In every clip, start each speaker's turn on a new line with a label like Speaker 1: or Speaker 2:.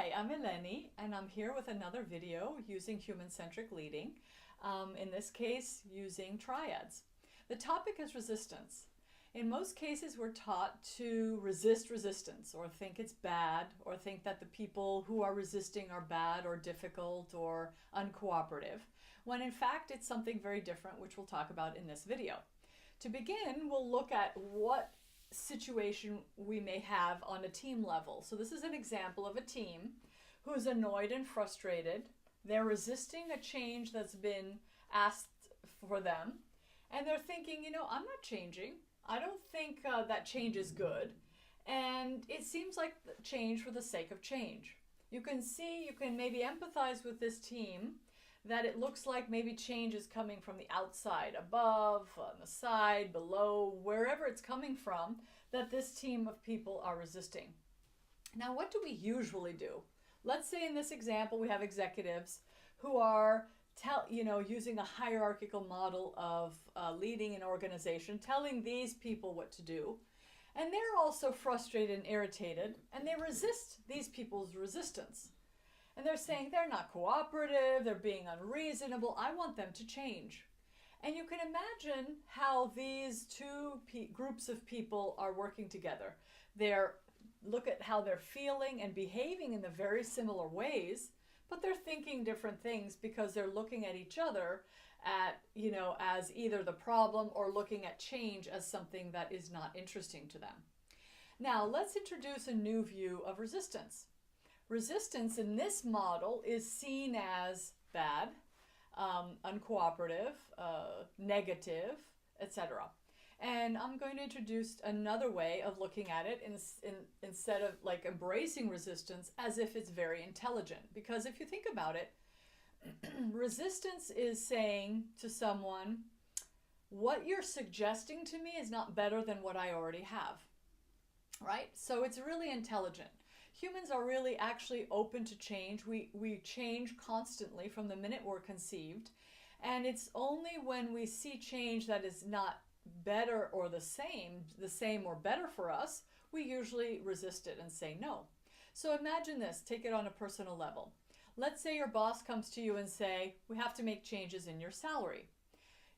Speaker 1: Hi, I'm Eleni, and I'm here with another video using human-centric leading, in this case using triads. The topic is resistance. In most cases, we're taught to resist resistance, or think it's bad, or think that the people who are resisting are bad or difficult or uncooperative, when in fact it's something very different, which we'll talk about in this video. To begin, we'll look at what situation we may have on a team level. So this is an example of a team who's annoyed and frustrated. They're resisting a change that's been asked for them. And they're thinking, I'm not changing. I don't think that change is good. And it seems like change for the sake of change. You can maybe empathize with this team that it looks like maybe change is coming from the outside, above, on the side, below, wherever it's coming from, that this team of people are resisting. Now, what do we usually do? Let's say in this example, we have executives who are using a hierarchical model of leading an organization, telling these people what to do. And they're also frustrated and irritated, and they resist these people's resistance. And they're saying they're not cooperative, they're being unreasonable, I want them to change. And you can imagine how these two groups of people are working together. Look at how they're feeling and behaving in the very similar ways, but they're thinking different things because they're looking at each other as either the problem or looking at change as something that is not interesting to them. Now, let's introduce a new view of resistance. Resistance in this model is seen as bad, uncooperative, negative, etc. And I'm going to introduce another way of looking at it instead of like embracing resistance as if it's very intelligent. Because if you think about it, resistance is saying to someone, what you're suggesting to me is not better than what I already have. Right? So it's really intelligent. Humans are really actually open to change. We change constantly from the minute we're conceived. And it's only when we see change that is not better or the same or better for us, we usually resist it and say no. So imagine this, take it on a personal level. Let's say your boss comes to you and say, we have to make changes in your salary.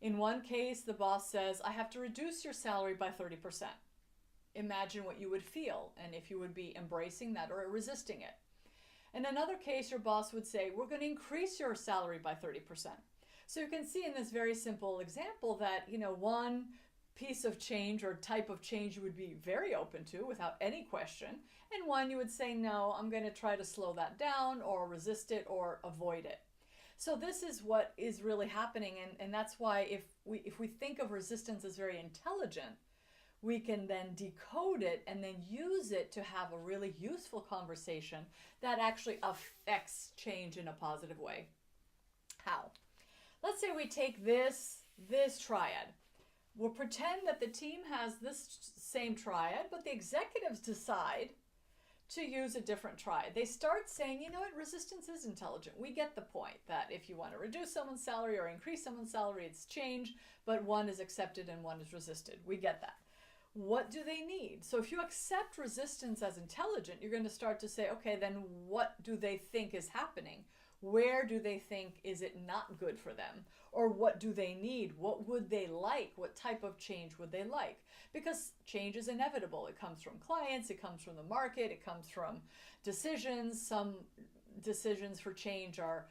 Speaker 1: In one case, the boss says, I have to reduce your salary by 30%. Imagine what you would feel and if you would be embracing that or resisting it. In another case, your boss would say, we're going to increase your salary by 30%. So you can see in this very simple example that, one piece of change or type of change you would be very open to without any question, and one you would say, no, I'm going to try to slow that down or resist it or avoid it. So this is what is really happening, and that's why if we think of resistance as very intelligent, we can then decode it and then use it to have a really useful conversation that actually affects change in a positive way. How? Let's say we take this triad. We'll pretend that the team has this same triad, but the executives decide to use a different triad. They start saying, resistance is intelligent. We get the point that if you want to reduce someone's salary or increase someone's salary, it's change, but one is accepted and one is resisted. We get that. What do they need? So if you accept resistance as intelligent, you're going to start to say, okay, then what do they think is happening? Where do they think is it not good for them? Or what do they need? What would they like? What type of change would they like? Because change is inevitable. It comes from clients, it comes from the market, it comes from decisions. Some decisions for change are,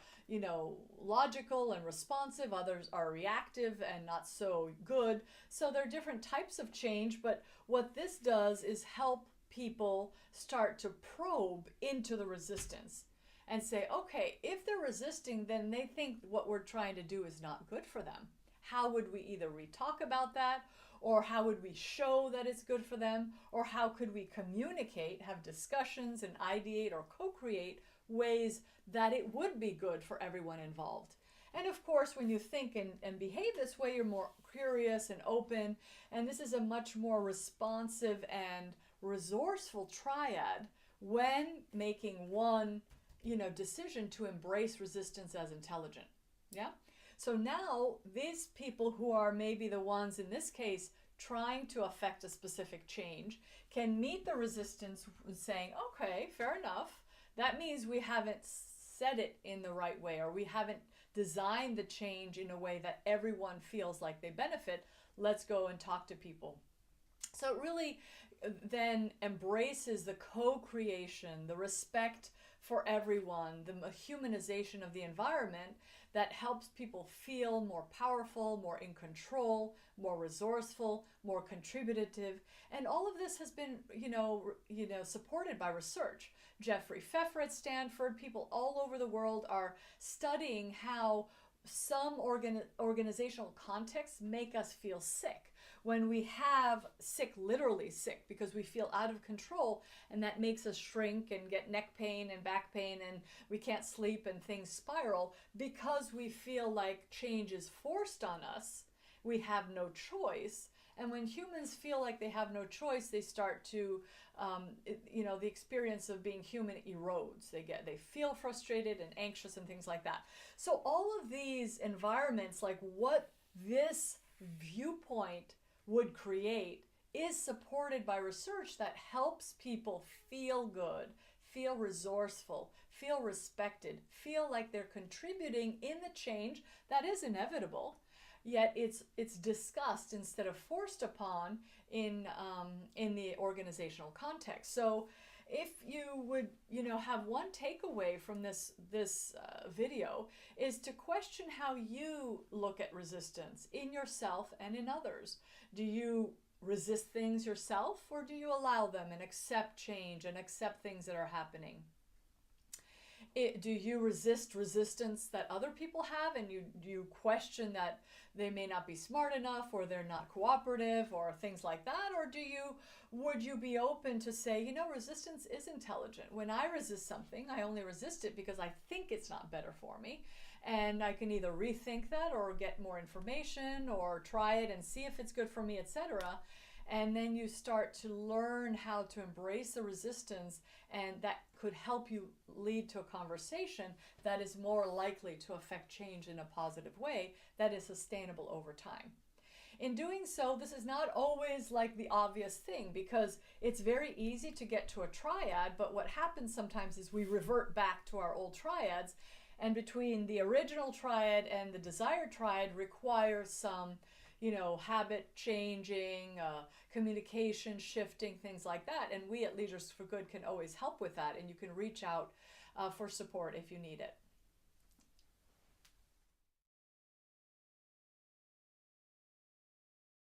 Speaker 1: logical and responsive. Others are reactive and not so good. So there are different types of change, but what this does is help people start to probe into the resistance and say, okay, if they're resisting, then they think what we're trying to do is not good for them. How would we either re-talk about that, or how would we show that it's good for them, or how could we communicate, have discussions and ideate or co-create ways that it would be good for everyone involved. And of course, when you think and behave this way, you're more curious and open, and this is a much more responsive and resourceful triad when making one decision to embrace resistance as intelligent. Yeah? So now these people who are maybe the ones in this case trying to affect a specific change can meet the resistance saying, okay, fair enough. that means we haven't said it in the right way, or we haven't designed the change in a way that everyone feels like they benefit. Let's go and talk to people. So it really then embraces the co-creation, the respect for everyone, the humanization of the environment that helps people feel more powerful, more in control, more resourceful, more contributive. And all of this has been, supported by research. Jeffrey Pfeffer at Stanford, people all over the world are studying how some organizational contexts make us feel sick. When we have sick, literally sick, because we feel out of control, and that makes us shrink and get neck pain and back pain, and we can't sleep and things spiral because we feel like change is forced on us. We have no choice. And when humans feel like they have no choice, they start to, the experience of being human erodes. They feel frustrated and anxious and things like that. So all of these environments, like what this viewpoint would create, is supported by research that helps people feel good, feel resourceful, feel respected, feel like they're contributing in the change that is inevitable. Yet it's discussed instead of forced upon in the organizational context. So if you would have one takeaway from this video, is to question how you look at resistance in yourself and in others. Do you resist things yourself, or do you allow them and accept change and accept things that are happening? Do you resist resistance that other people have, and you question that they may not be smart enough, or they're not cooperative, or things like that? Or would you be open to say, resistance is intelligent. When I resist something, I only resist it because I think it's not better for me, and I can either rethink that or get more information or try it and see if it's good for me, etc. And then you start to learn how to embrace the resistance, and that could help you lead to a conversation that is more likely to affect change in a positive way that is sustainable over time. In doing so, this is not always like the obvious thing, because it's very easy to get to a triad, but what happens sometimes is we revert back to our old triads, and between the original triad and the desired triad requires some habit changing, communication shifting, things like that. And we at Leaders for Good can always help with that, and you can reach out for support if you need it.